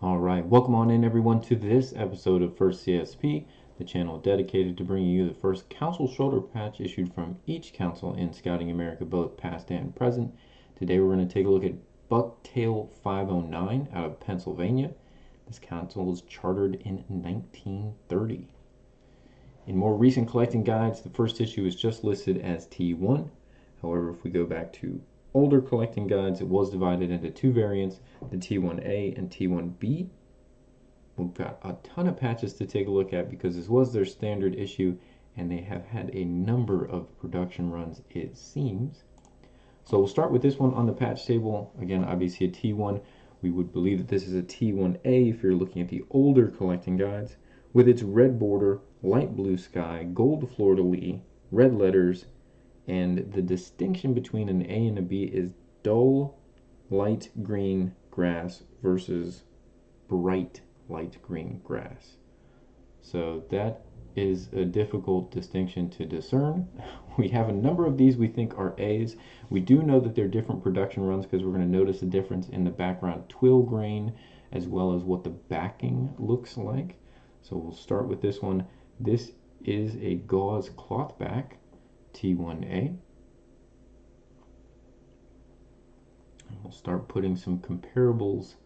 All right, welcome on in everyone to this episode of First CSP, the channel dedicated to bringing you the first council shoulder patch issued from each council in Scouting America, both past and present. Today we're going to take a look at Bucktail 509 out of Pennsylvania. This council was chartered in 1930. In more recent collecting guides, the first issue is just listed as T1. However, if we go back to older collecting guides, it was divided into two variants, the T1A and T1B. We've got a ton of patches to take a look at because this was their standard issue and they have had a number of production runs, it seems. So we'll start with this one on the patch table. Again, obviously a T1. We would believe that this is a T1A if you're looking at the older collecting guides, with its red border, light blue sky, gold fleur-de-lis, red letters, and the distinction between an A and a B is dull light green grass versus bright light green grass. So that is a difficult distinction to discern. We have a number of these we think are A's. We do know that they're different production runs because we're going to notice a difference in the background twill grain as well as what the backing looks like. So we'll start with this one. This is a gauze cloth back, T1A. And we'll start putting some comparables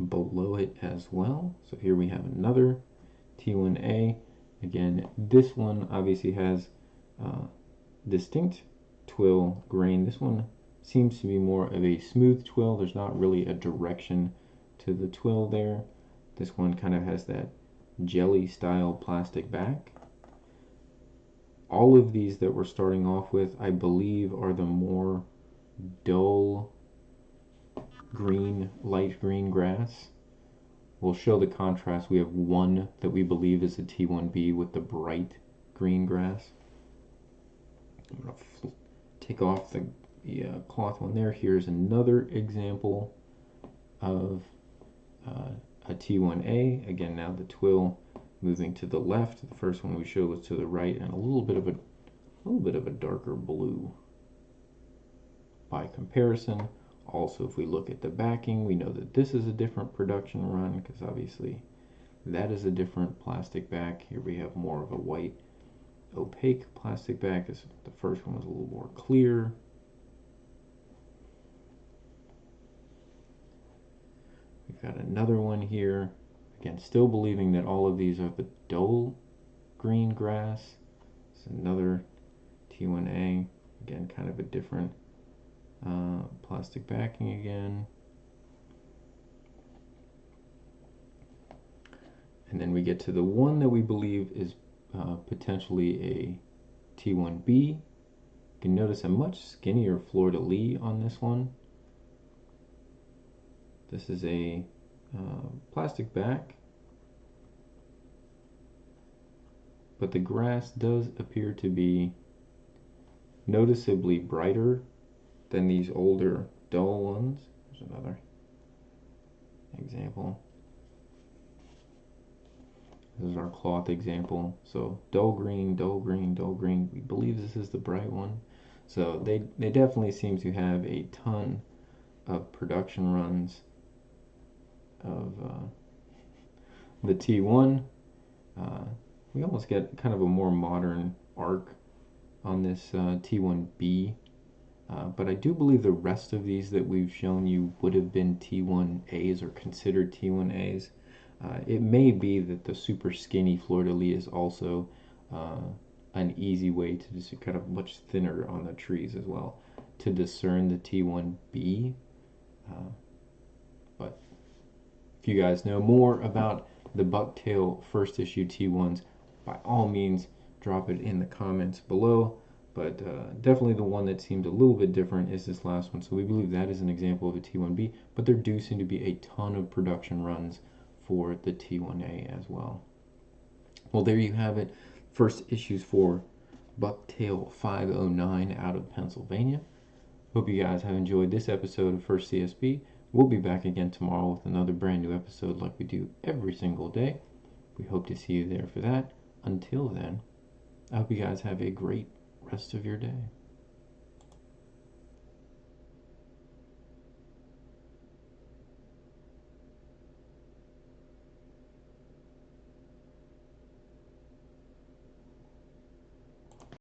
below it as well. So here we have another T1A. Again, this one obviously has distinct twill grain. This one seems to be more of a smooth twill. There's not really a direction to the twill there. This one kind of has that jelly style plastic back. All of these that we're starting off with, I believe, are the more dull green, light green grass. We'll show the contrast. We have one that we believe is a T1B with the bright green grass. I'm going to take off the cloth one there. Here's another example of a T1A. Again, now the twill moving to the left. The first one we showed was to the right, and a little bit of a darker blue by comparison. Also, if we look at the backing, we know that this is a different production run because obviously that is a different plastic back. Here we have more of a white opaque plastic back. The first one was a little more clear. We've got another one here. Again, still believing that all of these are the dull green grass. It's another T1A. Again, kind of a different plastic backing again. And then we get to the one that we believe is potentially a T1B. You can notice a much skinnier fleur-de-lis on this one. This is a plastic back, but the grass does appear to be noticeably brighter than these older dull ones. There's another example. This is our cloth example. So dull green, dull green, dull green. We believe this is the bright one. So they definitely seem to have a ton of production runs of the T1. We almost get kind of a more modern arc on this T1B. But I do believe the rest of these that we've shown you would have been T1As or considered T1As. It may be that the super skinny fleur-de-lis is also an easy way to just kind of much thinner on the trees as well to discern the T1B. But if you guys know more about the Bucktail first issue T1s, by all means drop it in the comments below. But definitely the one that seems a little bit different is this last one. So we believe that is an example of a T1B, but there do seem to be a ton of production runs for the T1A as well. Well, there you have it. First issues for Bucktail 509 out of Pennsylvania. Hope you guys have enjoyed this episode of First CSP. We'll be back again tomorrow with another brand new episode like we do every single day. We hope to see you there for that. Until then, I hope you guys have a great rest of your day.